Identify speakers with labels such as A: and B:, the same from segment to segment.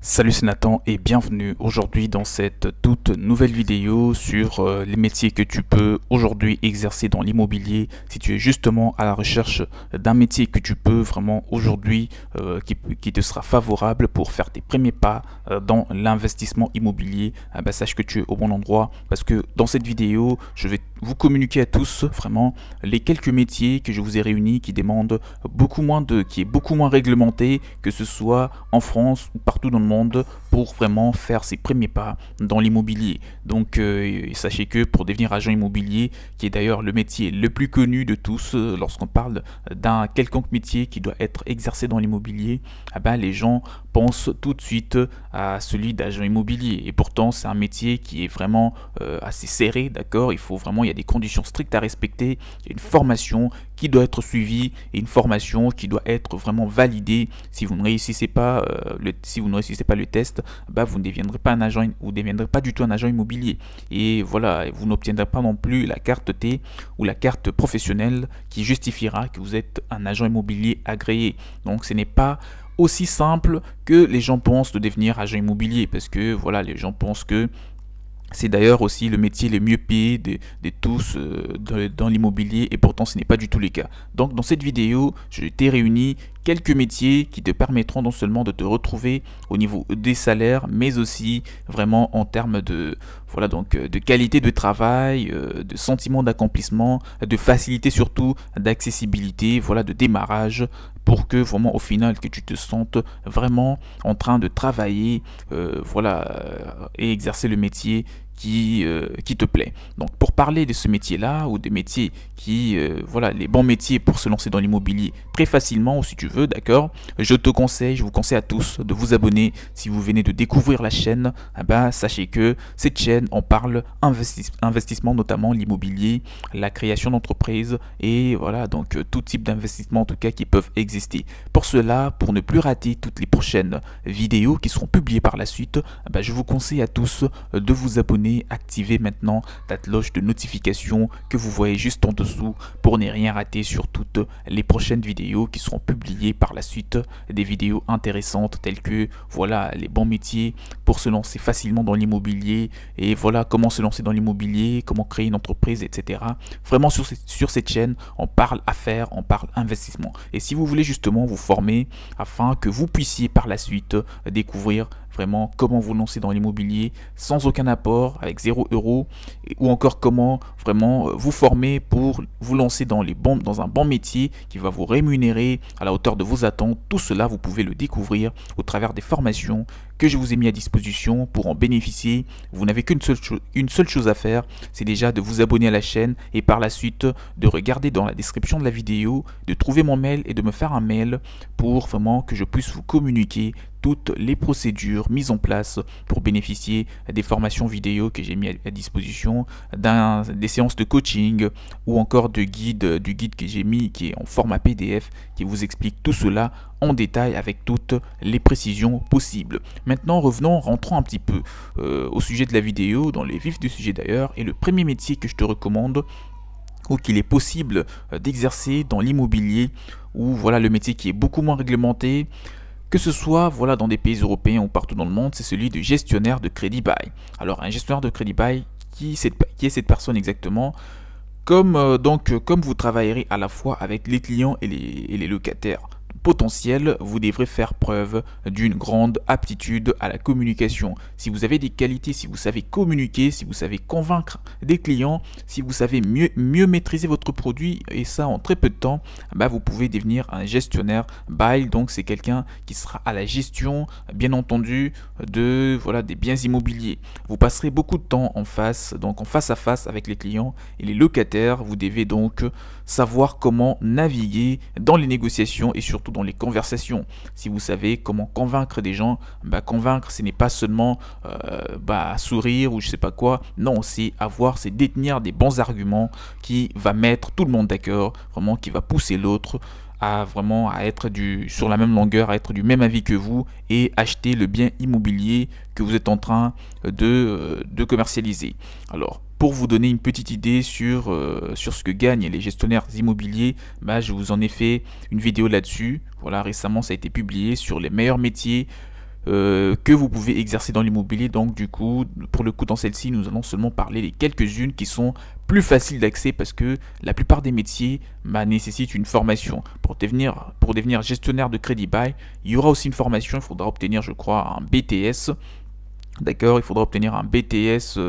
A: Salut, c'est Nathan et bienvenue aujourd'hui dans cette toute nouvelle vidéo sur les métiers que tu peux aujourd'hui exercer dans l'immobilier si tu es justement à la recherche d'un métier que tu peux vraiment aujourd'hui qui te sera favorable pour faire tes premiers pas dans l'investissement immobilier. Sache que tu es au bon endroit parce que dans cette vidéo je vais vous communiquer à tous vraiment les quelques métiers que je vous ai réunis qui demandent qui est beaucoup moins réglementé, que ce soit en France ou partout dans le monde, pour vraiment faire ses premiers pas dans l'immobilier. Donc sachez que pour devenir agent immobilier, qui est d'ailleurs le métier le plus connu de tous, lorsqu'on parle d'un quelconque métier qui doit être exercé dans l'immobilier, les gens pensent tout de suite à celui d'agent immobilier. Et pourtant c'est un métier qui est vraiment assez serré, d'accord. Il y a des conditions strictes à respecter, il y a une formation qui doit être suivie et une formation qui doit être vraiment validée. Si vous ne réussissez pas le test, vous ne deviendrez pas un agent, vous ne deviendrez pas du tout un agent immobilier. Et voilà, vous n'obtiendrez pas non plus la carte T ou la carte professionnelle qui justifiera que vous êtes un agent immobilier agréé. Donc ce n'est pas aussi simple que les gens pensent de devenir agent immobilier, parce que voilà, les gens pensent que c'est d'ailleurs aussi le métier le mieux payé de tous dans l'immobilier, et pourtant ce n'est pas du tout le cas. Donc dans cette vidéo, je t'ai réuni quelques métiers qui te permettront non seulement de te retrouver au niveau des salaires, mais aussi vraiment en termes de de qualité de travail, de sentiment d'accomplissement, de facilité surtout, d'accessibilité, de démarrage, pour que vraiment au final que tu te sentes vraiment en train de travailler et exercer le métier qui te plaît. Donc pour parler de ce métier-là, ou des métiers les bons métiers pour se lancer dans l'immobilier très facilement, ou si tu veux, d'accord, je vous conseille à tous de vous abonner si vous venez de découvrir la chaîne. Sachez que cette chaîne, on parle investissement, notamment l'immobilier, la création d'entreprises, et tout type d'investissement en tout cas qui peuvent exister. Pour cela, pour ne plus rater toutes les prochaines vidéos qui seront publiées par la suite, je vous conseille à tous de vous abonner. Activez maintenant la cloche de notification que vous voyez juste en dessous pour ne rien rater sur toutes les prochaines vidéos qui seront publiées par la suite. Des vidéos intéressantes telles que les bons métiers pour se lancer facilement dans l'immobilier, et comment se lancer dans l'immobilier, comment créer une entreprise, etc. Vraiment sur cette chaîne, on parle affaires, on parle investissement. Et si vous voulez justement vous former afin que vous puissiez par la suite découvrir vraiment comment vous lancer dans l'immobilier sans aucun apport, avec 0 €, ou encore comment vraiment vous former pour vous lancer dans un bon métier qui va vous rémunérer à la hauteur de vos attentes. Tout cela, vous pouvez le découvrir au travers des formations que je vous ai mis à disposition. Pour en bénéficier, vous n'avez qu'une seule chose à faire, c'est déjà de vous abonner à la chaîne, et par la suite de regarder dans la description de la vidéo, de trouver mon mail et de me faire un mail pour vraiment que je puisse vous communiquer toutes les procédures mises en place pour bénéficier des formations vidéo que j'ai mis à disposition, des séances de coaching, ou encore du guide que j'ai mis qui est en format PDF, qui vous explique tout cela en détail avec toutes les précisions possibles. Maintenant rentrons un petit peu au sujet de la vidéo, dans les vifs du sujet d'ailleurs. Et le premier métier que je te recommande, ou qu'il est possible d'exercer dans l'immobilier, ou le métier qui est beaucoup moins réglementé, que ce soit dans des pays européens ou partout dans le monde, c'est celui de gestionnaire de crédit bail. Alors un gestionnaire de crédit bail, qui est cette personne exactement? Comme vous travaillerez à la fois avec les clients et les locataires potentiel, vous devrez faire preuve d'une grande aptitude à la communication. Si vous avez des qualités, si vous savez communiquer, si vous savez convaincre des clients, si vous savez mieux maîtriser votre produit, et ça en très peu de temps, vous pouvez devenir un gestionnaire bail. Donc c'est quelqu'un qui sera à la gestion, bien entendu, des biens immobiliers. Vous passerez beaucoup de temps en face à face avec les clients et les locataires. Vous devez donc savoir comment naviguer dans les négociations et surtout dans les conversations. Si vous savez comment convaincre des gens, convaincre, ce n'est pas seulement sourire ou je sais pas quoi. Non, c'est détenir des bons arguments qui va mettre tout le monde d'accord, vraiment qui va pousser l'autre à être sur la même longueur, à être du même avis que vous, et acheter le bien immobilier que vous êtes en train de commercialiser. Alors, pour vous donner une petite idée sur ce que gagnent les gestionnaires immobiliers, je vous en ai fait une vidéo là-dessus. Récemment ça a été publié sur les meilleurs métiers que vous pouvez exercer dans l'immobilier. Donc du coup, pour le coup, dans celle-ci, nous allons seulement parler des quelques-unes qui sont plus faciles d'accès parce que la plupart des métiers nécessitent une formation. Pour devenir gestionnaire de crédit bail, il y aura aussi une formation. Il faudra obtenir, je crois, un BTS. D'accord, il faudra obtenir un BTS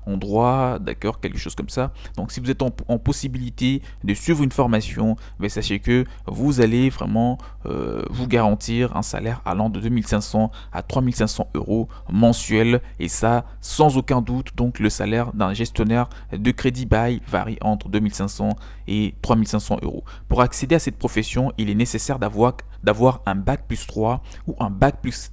A: en droit, d'accord, quelque chose comme ça. Donc si vous êtes en possibilité de suivre une formation, sachez que vous allez vraiment vous garantir un salaire allant de 2500 à 3500 euros mensuels, et ça sans aucun doute. Donc le salaire d'un gestionnaire de crédit bail varie entre 2500 et 3500 euros. Pour accéder à cette profession, il est nécessaire d'avoir un bac plus 3 ou un bac plus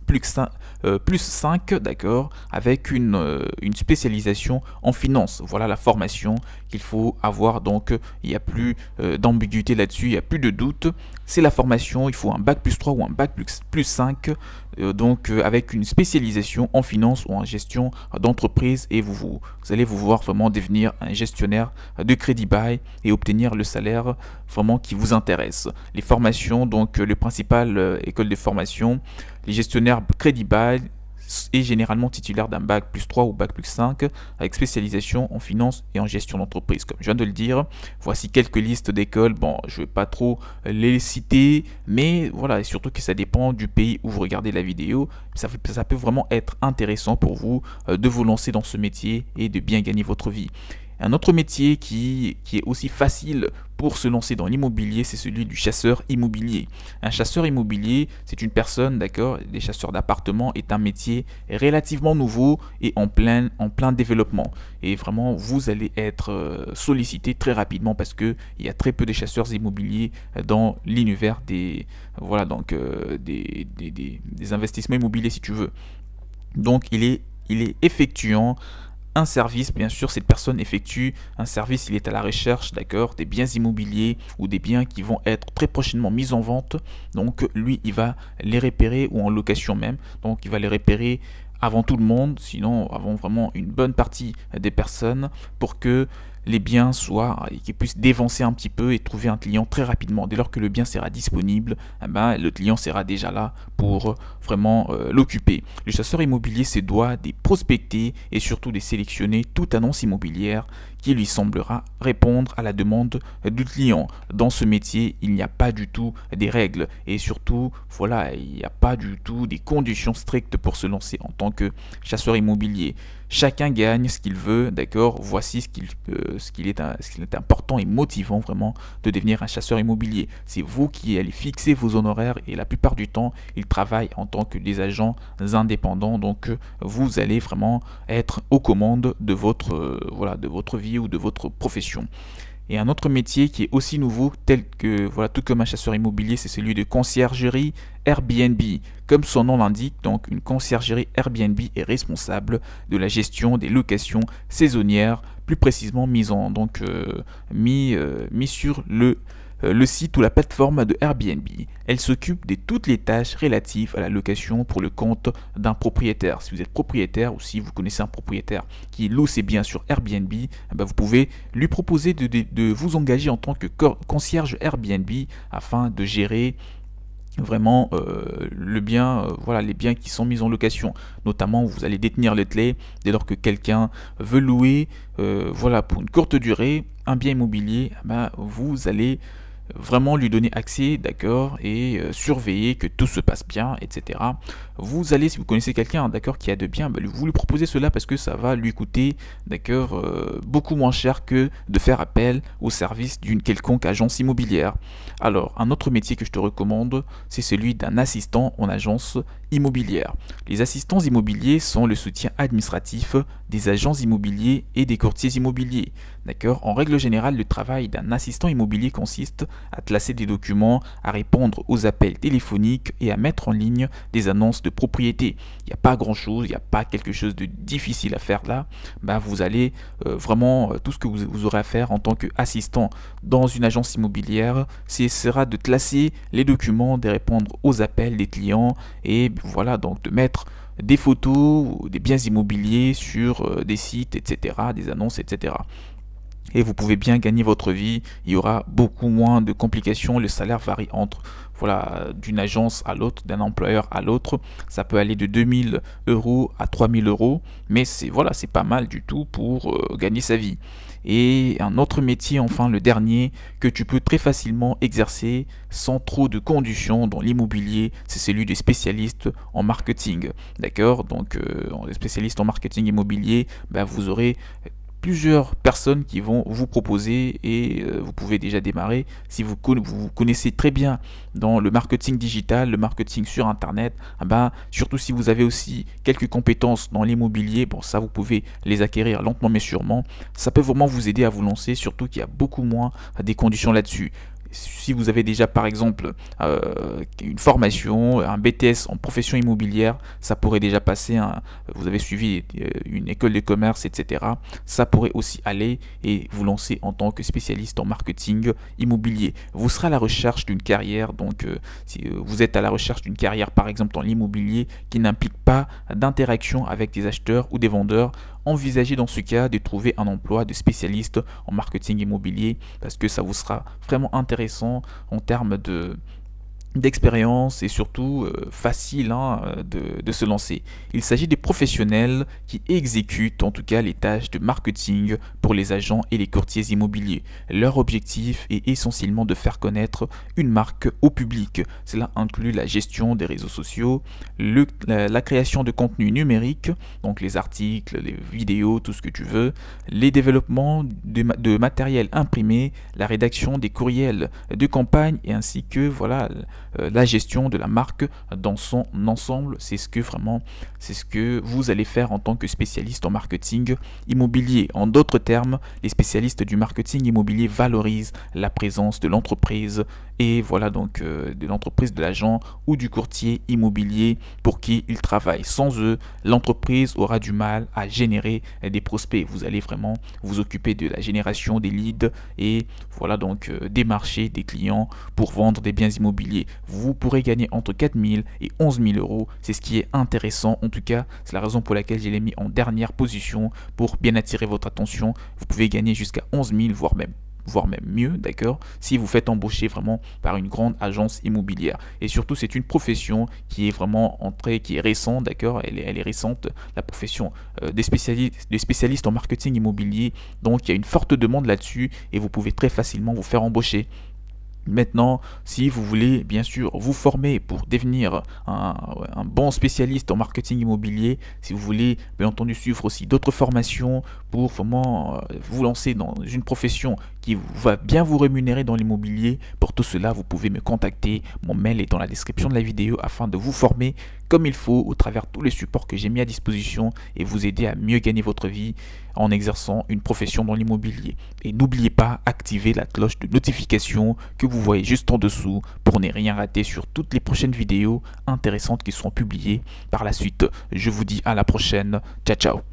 A: 5, d'accord, avec une spécialisation en finance. Voilà la formation qu'il faut avoir. Donc il n'y a plus d'ambiguïté là-dessus, il n'y a plus de doute. C'est la formation, il faut un bac plus 3 ou un bac plus 5, avec une spécialisation en finance ou en gestion d'entreprise, et vous allez vous voir vraiment devenir un gestionnaire de crédit bail et obtenir le salaire vraiment qui vous intéresse. Les formations, donc le principal école de formation, les gestionnaires crédit bail est généralement titulaire d'un bac plus 3 ou bac plus 5 avec spécialisation en finance et en gestion d'entreprise. Comme je viens de le dire, voici quelques listes d'écoles. Bon, je ne vais pas trop les citer, mais voilà, et surtout que ça dépend du pays où vous regardez la vidéo. Ça peut vraiment être intéressant pour vous de vous lancer dans ce métier et de bien gagner votre vie. Un autre métier qui est aussi facile pour se lancer dans l'immobilier, c'est celui du chasseur immobilier. Un chasseur immobilier, c'est une personne, d'accord, les chasseurs d'appartements est un métier relativement nouveau et en plein développement. Et vraiment, vous allez être sollicité très rapidement parce que il y a très peu de chasseurs immobiliers dans l'univers des investissements immobiliers, si tu veux. Donc, il est effectuant un service. Bien sûr, cette personne effectue un service, il est à la recherche, d'accord, des biens immobiliers ou des biens qui vont être très prochainement mis en vente. Donc lui, il va les repérer, ou en location même. Donc il va les repérer avant tout le monde, sinon avant vraiment une bonne partie des personnes, pour que les biens qu'ils puissent dévancer un petit peu et trouver un client très rapidement. Dès lors que le bien sera disponible, le client sera déjà là pour vraiment l'occuper. Le chasseur immobilier se doit de prospecter et surtout de sélectionner toute annonce immobilière qui lui semblera répondre à la demande du client. Dans ce métier, il n'y a pas du tout des règles et surtout, voilà, il n'y a pas du tout des conditions strictes pour se lancer en tant que chasseur immobilier. Chacun gagne ce qu'il veut, d'accord. Voici ce qu'il est important et motivant vraiment de devenir un chasseur immobilier. C'est vous qui allez fixer vos honoraires et la plupart du temps, ils travaillent en tant que des agents indépendants. Donc, vous allez vraiment être aux commandes de votre vie ou de votre profession. Et un autre métier qui est aussi nouveau, tout comme un chasseur immobilier, c'est celui de conciergerie Airbnb. Comme son nom l'indique, donc une conciergerie Airbnb est responsable de la gestion des locations saisonnières, plus précisément mis sur le site ou la plateforme de Airbnb. Elle s'occupe de toutes les tâches relatives à la location pour le compte d'un propriétaire. Si vous êtes propriétaire ou si vous connaissez un propriétaire qui loue ses biens sur Airbnb, vous pouvez lui proposer de vous engager en tant que concierge Airbnb afin de gérer vraiment les biens qui sont mis en location. Notamment, vous allez détenir les clés dès lors que quelqu'un veut louer pour une courte durée un bien immobilier. Vous allez vraiment lui donner accès, d'accord, et surveiller que tout se passe bien, etc. Vous allez, si vous connaissez quelqu'un, d'accord, qui a de biens, vous lui proposez cela parce que ça va lui coûter, d'accord, beaucoup moins cher que de faire appel au service d'une quelconque agence immobilière. Alors, un autre métier que je te recommande, c'est celui d'un assistant en agence immobilière. Les assistants immobiliers sont le soutien administratif des agents immobiliers et des courtiers immobiliers. D'accord. En règle générale, le travail d'un assistant immobilier consiste à classer des documents, à répondre aux appels téléphoniques et à mettre en ligne des annonces de propriété. Il n'y a pas grand chose, il n'y a pas quelque chose de difficile à faire là. Vous allez vraiment, tout ce que vous aurez à faire en tant qu'assistant dans une agence immobilière, ce sera de classer les documents, de répondre aux appels des clients et voilà, donc de mettre des photos, des biens immobiliers sur des sites, etc., des annonces, etc. et vous pouvez bien gagner votre vie. Il y aura beaucoup moins de complications. Le salaire varie entre d'une agence à l'autre, d'un employeur à l'autre. Ça peut aller de 2000 euros à 3000 euros, mais c'est pas mal du tout pour gagner sa vie. Et un autre métier, enfin le dernier, que tu peux très facilement exercer sans trop de conditions dans l'immobilier, c'est celui de spécialiste en marketing. D'accord? Donc, les spécialistes en marketing immobilier, vous aurez plusieurs personnes qui vont vous proposer et vous pouvez déjà démarrer si vous connaissez très bien dans le marketing digital, le marketing sur internet, surtout si vous avez aussi quelques compétences dans l'immobilier, bon ça vous pouvez les acquérir lentement mais sûrement, ça peut vraiment vous aider à vous lancer, surtout qu'il y a beaucoup moins des conditions là-dessus. Si vous avez déjà par exemple une formation, un BTS en profession immobilière, ça pourrait déjà passer, vous avez suivi une école de commerce, etc. Ça pourrait aussi aller et vous lancer en tant que spécialiste en marketing immobilier. Vous serez à la recherche d'une carrière, donc si vous êtes à la recherche d'une carrière par exemple dans l'immobilier qui n'implique pas d'interaction avec des acheteurs ou des vendeurs, envisagez dans ce cas de trouver un emploi de spécialiste en marketing immobilier parce que ça vous sera vraiment intéressant en termes d'expérience et surtout facile de se lancer. Il s'agit des professionnels qui exécutent en tout cas les tâches de marketing pour les agents et les courtiers immobiliers. Leur objectif est essentiellement de faire connaître une marque au public. Cela inclut la gestion des réseaux sociaux, la création de contenu numérique, donc les articles, les vidéos, tout ce que tu veux, les développements de matériel imprimé, la rédaction des courriels de campagne et ainsi que la gestion de la marque dans son ensemble. C'est ce que vous allez faire en tant que spécialiste en marketing immobilier. En d'autres termes, les spécialistes du marketing immobilier valorisent la présence de l'entreprise et de l'entreprise, de l'agent ou du courtier immobilier pour qui ils travaillent. Sans eux, l'entreprise aura du mal à générer des prospects. Vous allez vraiment vous occuper de la génération des leads et démarcher des clients pour vendre des biens immobiliers. Vous pourrez gagner entre 4000 et 11 000 euros. C'est ce qui est intéressant. En tout cas, c'est la raison pour laquelle je l'ai mis en dernière position pour bien attirer votre attention. Vous pouvez gagner jusqu'à 11 000, voire même mieux, d'accord, si vous faites embaucher vraiment par une grande agence immobilière. Et surtout, c'est une profession qui est vraiment entrée, qui est récente, d'accord, elle est récente, la profession des spécialistes en marketing immobilier. Donc, il y a une forte demande là-dessus et vous pouvez très facilement vous faire embaucher. Maintenant, si vous voulez bien sûr vous former pour devenir un bon spécialiste en marketing immobilier, si vous voulez bien entendu suivre aussi d'autres formations pour vraiment vous lancer dans une profession qui va bien vous rémunérer dans l'immobilier, pour tout cela, vous pouvez me contacter. Mon mail est dans la description de la vidéo afin de vous former comme il faut au travers tous les supports que j'ai mis à disposition et vous aider à mieux gagner votre vie en exerçant une profession dans l'immobilier. Et n'oubliez pas, activer la cloche de notification que vous voyez juste en dessous pour ne rien rater sur toutes les prochaines vidéos intéressantes qui seront publiées par la suite. Je vous dis à la prochaine. Ciao, ciao.